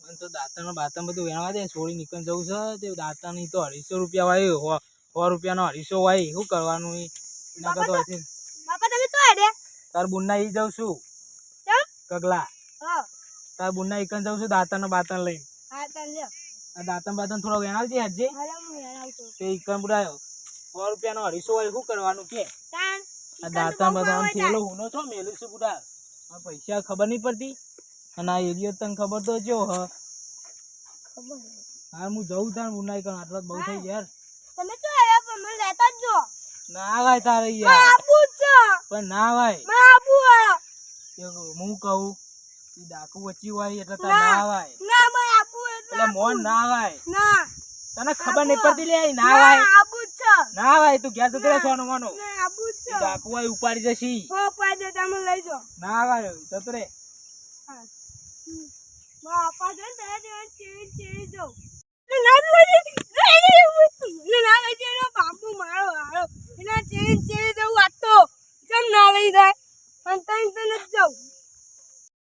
પણ તો દાંતણ બાતણ બધું વેણવા દે છોડી નીકળ જવું છે તે દાંતણ તો 250 રૂપિયા વાય 100 રૂપિયાનો 250 વાય શું કરવાનું એના કરતો હશે બાપા તમે તો આડે તાર બુનના ઈ જાઉં છું કગલા તાર બુનના ઈકન જાઉં છું દાંતણ બાતણ લઈને હા તન લ્યો આ દાંતણ બાતણ થોડો વેણાવ દે હજે હાલો હું આવતો તે ઈકન બુડાયો 100 રૂપિયાનો 250 વાય શું કરવાનું કે તાન આ દાંતણ બાતણ થેલો હુનો છો મેલું છું બુડા આ પૈસા ખબર નહીં પડતી અને આ એરિયો તને ખબર તો જો હ ખબર હા હું જઉં તાર બુનાઈ કણ આટલો બહુ થઈ યાર તમે તો આયા પણ મને લેતા જ જો ના વાય તારે યાર આપુ છો પણ ના વાય આપુ હું કહું ઈ ડાકુ વચ્ચી હોય એટલે તાર ના વાય ના મે આપુ એટલે મોન ના વાય ના તને ખબર નહીં પડતી લે ના વાય આપુ છો ના વાય તું ઘેર તો કરે સોનો મોનો ના આપુ છો ઈ ડાકુ વાય ઉપાડી જશી હો પાડે તમે લઈ જો ના વાય જતો રે બાપા જન તે ચીડી જો ના લઈ જો બાપુ મારો હારો એના ચીડી જવું આતો જમ ના લઈ જાય પણ તઈ તને જ જાઉં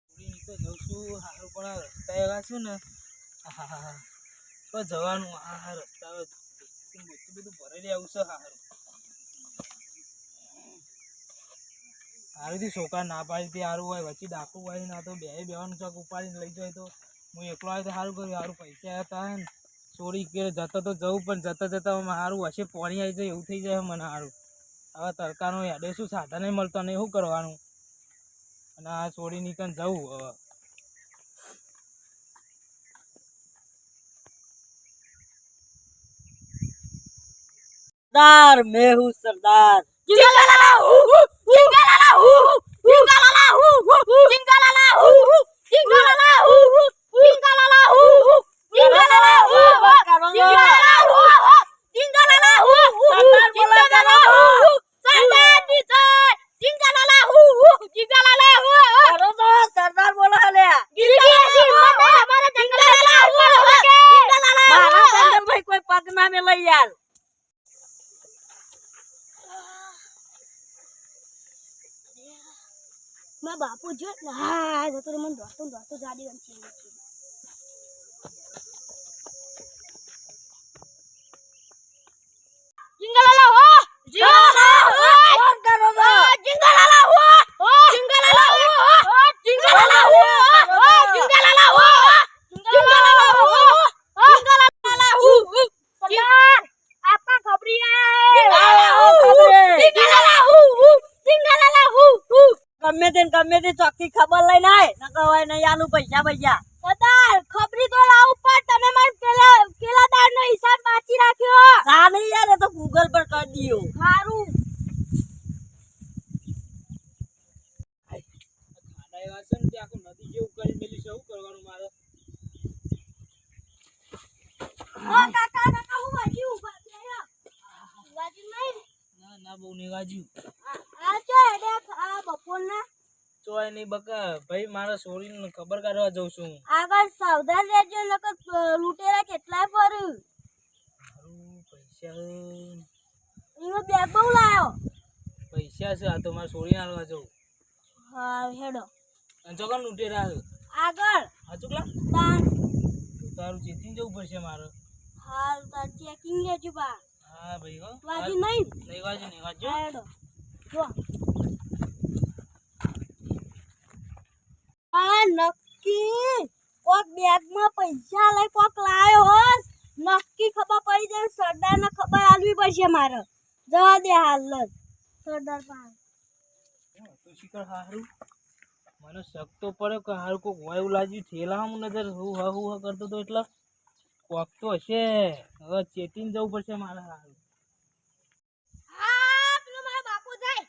પૂરી તો જઉં છું હારું પણ રસ્તા એવા છે ને તો જવાનું આ રસ્તા બધું ભરેલી આવું છે હારું હારુંથી છોકરા ના પાડી તે સારું હોય વચ્ચે ડાકુ હોય ના તો બેવાનું ચોક ઉપાડીને લઈ જાય તો હું એકલો આવ્યો તો સારું કર્યું સારું પૈસા હતા ને ચોરી કે જતો તો જવું પણ જતા જતા સારું હશે પાણી આવી જાય એવું થઈ જાય મને સારું હવે તડકાનો યાડે શું સાધન નહીં મળતો ને શું કરવાનું અને આ ચોરી નીકળ જવું હવે सरदार मैं हूँ सरदार सरदार बोला ले भाई कोई पगना में लई यार मैं बापू जो ना जतो मन दोस्तों जाडी वंची जिंगलाला हो जिंगलाला हो और करो दो जिंगलाला हो जिंगलाला हो जिंगलाला हो जिंगलाला हो जिंगलाला हो जिंगलाला हो सरदार आपका खबरी है जिंगलाला हो जिंगलाला हो गमे ते ચોક્કી ખબર લઈને આય ન કહેવાય નહીં આલું પૈસા ભૈયા સરદાર ખબરી તો લાવ પર તમે મને પેલા દાડનો હિસાબ બાકી રાખ્યો જા નહીં યાર એ તો ગૂગલ પર કરી દિયો સારું ખાડા એવા છે ને તે આખું નદી જેવું કરી મેલી છે શું કરવાનું મારે ઓ કાકા હું વાજી ઉભા થયા વાજી નહીં ના ના બહુ નિવાજ્યું આ છે એડે આ બપોરના ચોય નહીં બકા ભાઈ મારા છોરીને ખબર કાઢવા જઉં છું આગળ સાવધાન રહેજો નકર લૂટેરા કેટલાય પર મારું પૈસા એનો બેગ બહુ લાયો પૈસા છે આ તો મારે છોરીને આલવા જવું હા હેડો અને ચોકન લૂંટેરા આગળ હા ચુકલા તાન તો તારું ચેતીને જવું પડશે મારે હાલ તાર ચેકિંગ લેજો બા હા ભાઈ હો વાજી નહીં નહીં વાજો હેડો જો આ નક્કી કોક બેગમાં પૈસા લઈ કોક લાયો હોસ નક્કી ખબર પડી જાય સરદારને ખબર આલવી પડશે મારે જવા દે હાલ જ સરદાર પાસે તો શિકર હારું મને શક તો પડે કે હારું કોક હોય એવું લાગ્યું ઠેલામાં નજર હું કરતો તો એટલે કોક તો હશે હવે ચેતીને જવું પડશે મારે હારું હા પેલો મારો બાપુ જાય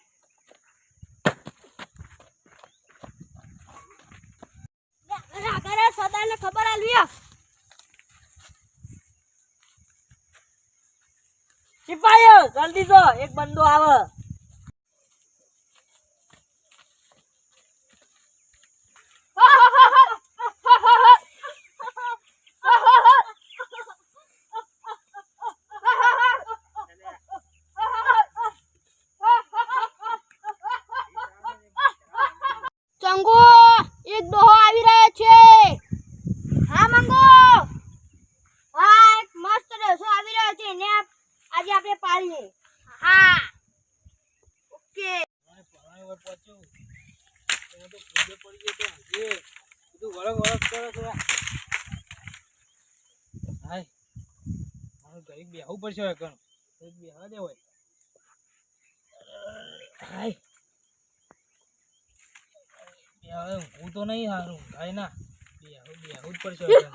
આગળ સરદારને ખબર આલવી સિપાહીઓ જલ્દી જો એક બંદો આવે ચંગુ એક ડોહો આવી રહ્યો છે હા મંગુ તો હાય મારું ઘરે બેહવું પડશે હવે કણ બેહવા દે હોય હાય હવે હું તો નહીં હારું ભાઈ ના બેહવું જ પડશે હવે કણ.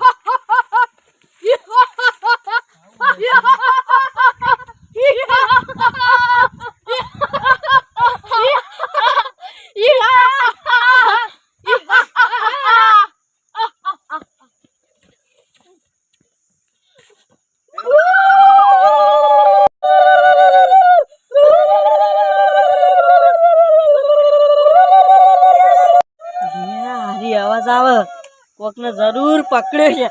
હારી અવાજ આવે કોકને જરૂર પકડે છે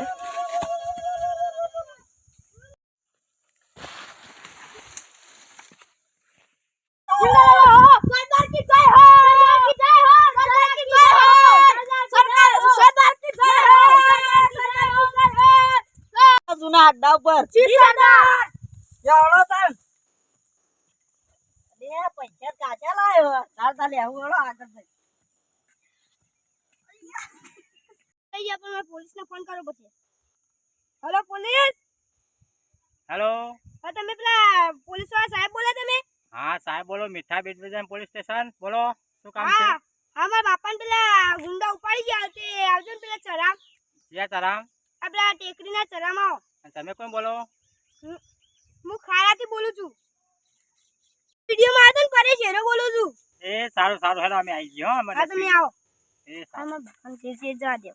જૂના અડ્ડા ઉપર પૈસા કાચા લાવ્યો ચાલ લેવું હેડો આગળ જઈ. પોલીસને ફોન કરવો પડશે. Hello police. હેલો હા તમે પેલા પોલીસ વાળા સાહેબ બોલે તમે? હા સાહેબ બોલો મીઠા બીટ બજાર પોલીસ સ્ટેશન બોલો શું કામ છે હા હા મારા બાપાને પેલા ગુંડા ઉપાડી ગયા તે આવજો ને પેલા ચરામ ક્યાં તારામ આ પેલા ટેકરીના ચરામાં આવો. અને તમે કોણ બોલો હું ખારાથી બોલું છું. વિડીયોમાં આવતો ને પરેશ હેરો બોલું છું. એ સારું સારું હેલો અમે આવી ગયો હો હા તમે આવો. એ હા સારું મારા બાપાને છે જવા દે.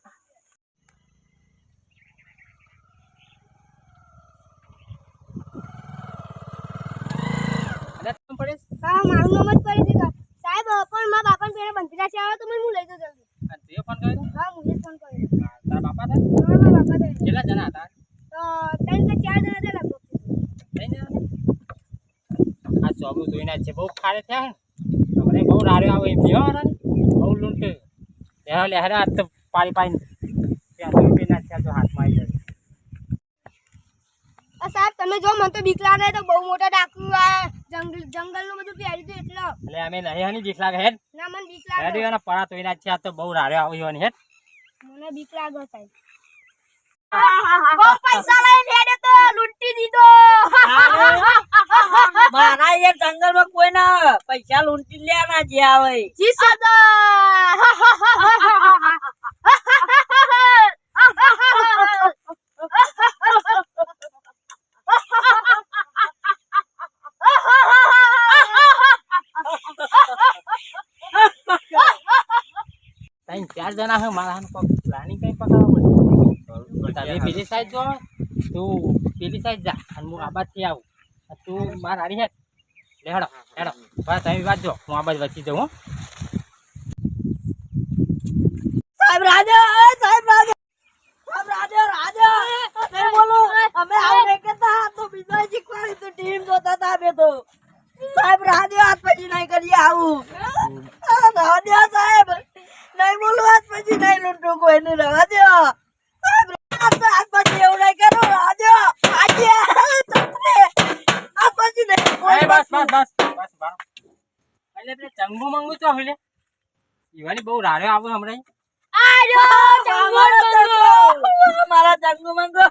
અરે તમે પરેશ હા મારું નામ જ પરેશ છે. સાહેબ પણ મારા બાપાને પેલા બંધીરા છે આવે તો મને હું લઈ જાઉં જલ્દી. અને તે ફોન કર્યો હા હું જ ફોન કર્યો. હા, તારા બાપા હતા હા મારા બાપા છે. કેટલા જણા હતા તો 3 કે 4 જણા હતા લગભગ. ત્રણ જણા આ ચોબુ ધોઈને છે બહુ ખારે થયા હે મને બહુ રાડ્યો આવે એમ થયો ને બહુ લૂંટ લેહરા લેહરા હાથ તો પાડી પાડીને ત્યાં તો પેલા ત્યાં તો હાથમાં આવી જાય આ સાહેબ તમે જો મને તો બીક લાગે તો બહુ મોટા ડાકુ આ જંગલનું બધું પહેર્યું હતું એટલે એટલે અમે નહીં હની બીક લાગે હેડ ના મને બીક લાગે. રેડિયોના પડા ધોઈને છે આ તો બહુ રાડ્યો આવી હોવાની હેડ મને બીક લાગે સાહેબ. બહુ પૈસા લઈને હેડે તો લૂંટી દીધો. મારા એ જંગલમાં કોઈ ના આવે. પૈસા લૂંટી લે ના જે આવે જી સરદાર. ત્રણ ચાર જણા હે મારા હાથ પ્લાનિંગ કઈ પકાવવા પડે તમે પેલી સાઈડ જો તું પેલી સાઈડ જા અને હું આ બાજુથી આવું તું બાર હારી હેડ લે હેડો હેડો બસ તમે વાત જો હું આ બાજુ વચ્ચે જાઉં હો સાહેબ રાજા સાહેબ રાજા સાહેબ રાજા રાજા નહીં બોલો અમે આવું નહીં કરતા તો બીજા શીખવાડી તો ટીમ જોતા હતા અમે તો સાહેબ રાજા હાથ પછી નહીં કરીએ આવું રાજા સાહેબ નહીં બોલું હાથ પછી નહીં લૂંટું કોઈને રવા દો સાહેબ હાથ પછી એવું નહીં કરું રાજા આજે હાથ પછી નહીં એ બસ બસ બસ બસ બારો એટલે પેલે ચંગુ મંગુ તો હલે ઈવાની બહુ રાડ્યો આવે હમણાં મારા જંગુ મંગો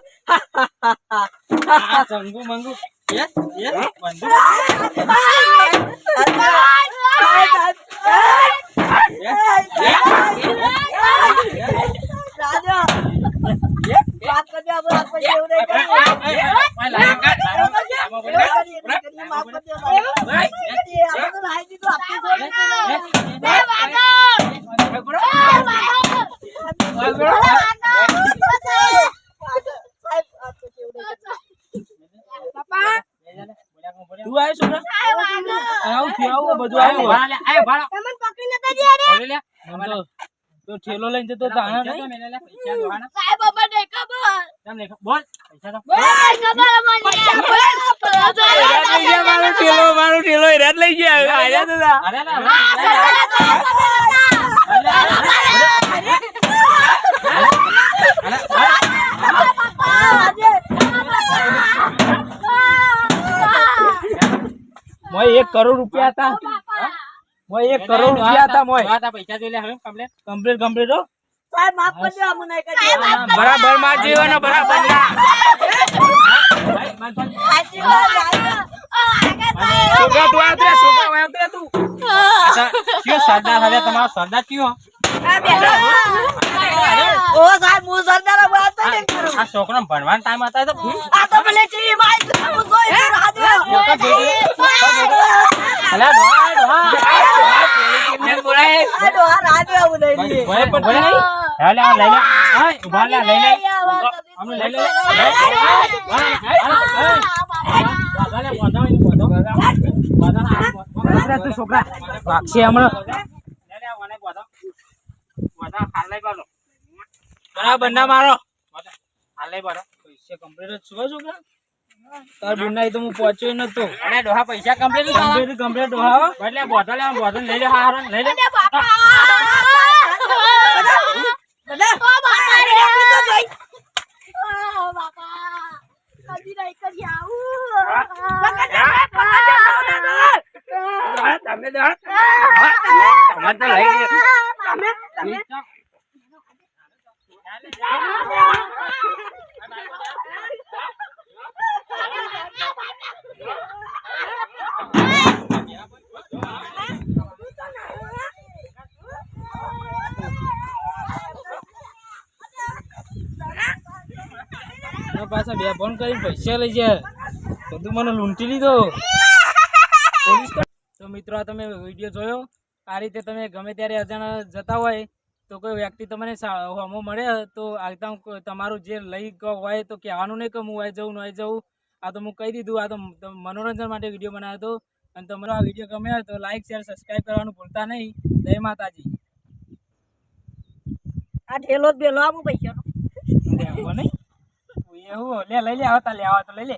આ ચંગુ મંગુ યસ યસ બંદૂક રાજા વાત કરજો આપણે હાથ પછી એવું નહીં કરવું તું આય છોકરા આવું થયું બધું આવ્યું આય ભાડો તમને પકડી નતા ગયા રે. તો ઠેલો લઈને જતો તાણા નહીં પૈસા દોવાના સાહેબ અમને ખબર. તમને બોલ પૈસા તો મારો ઠેલો હેરાન લઈ ગયા અરે મોય 1 કરોડ રૂપિયા હતા મોય 1 કરોડ રૂપિયા હતા મોય આ પૈસા જોઈ લે હવે કમ્પ્લીટ કમ્પ્લીટ હો સાહેબ માફ કરજો અમને નહીં કરી બરાબર માર જીવન બરાબર સાચી વાત રાજો છોકરા તું આવતે છોકરા આવતે તું અચ્છા કયો સરદાર હવે તમારો સરદાર કયો ઓ સાહેબ હું સરદાર વાત તો નહીં કરું આ છોકરાને ભણવાનો ટાઈમ હતા તો આ તો પેલી ટીવી માં હું જોઈ રાજો અલા ડોહા કેમને બોલાય આ ડોહા રાજો આવું નહીં લે બોલે પણ બોલે નહીં લે આ લઈ લે આ ઉભા લે લઈ લે અમને લઈ લે તું છોકરા વાગશે હમણાં બરાબર ના મારો પૈસા કમ્પ્લીટ જ છું છોકરા તાર બુનાઈ તો હું પહોંચ્યો નતો અને ડોહા પૈસા કમ્પ્લીટ કમ્પ્લીટ ડોહા એટલે બોટલ લઈ લે હારણ લઈ લે પાછા બે ફોન કરીને પૈસા લઈ જાય બધું મને લૂંટી લીધો પોલીસ તો મિત્રો આ તમે વિડીયો જોયો આ રીતે તમે ગમે ત્યારે અજાણા જતા હોય તો કોઈ વ્યક્તિ તમને હોમો મળે તો આગતા તમારું જે લઈ હોય તો કહેવાનું નહીં કે હું આવી જાઉં નહીં જવું આ તો હું કહી દીધું આ તો મનોરંજન માટે વિડીયો બનાવ્યો હતો અને તમારો આ વિડીયો ગમે હોય તો લાઈક શેર સબસ્ક્રાઈબ કરવાનું ભૂલતા નહીં જય માતાજી આ ઠેલો જ બેલો આપું પૈસાનો નહીં એવું લે લઈ લે આવતા લે આવા તો લઈ લે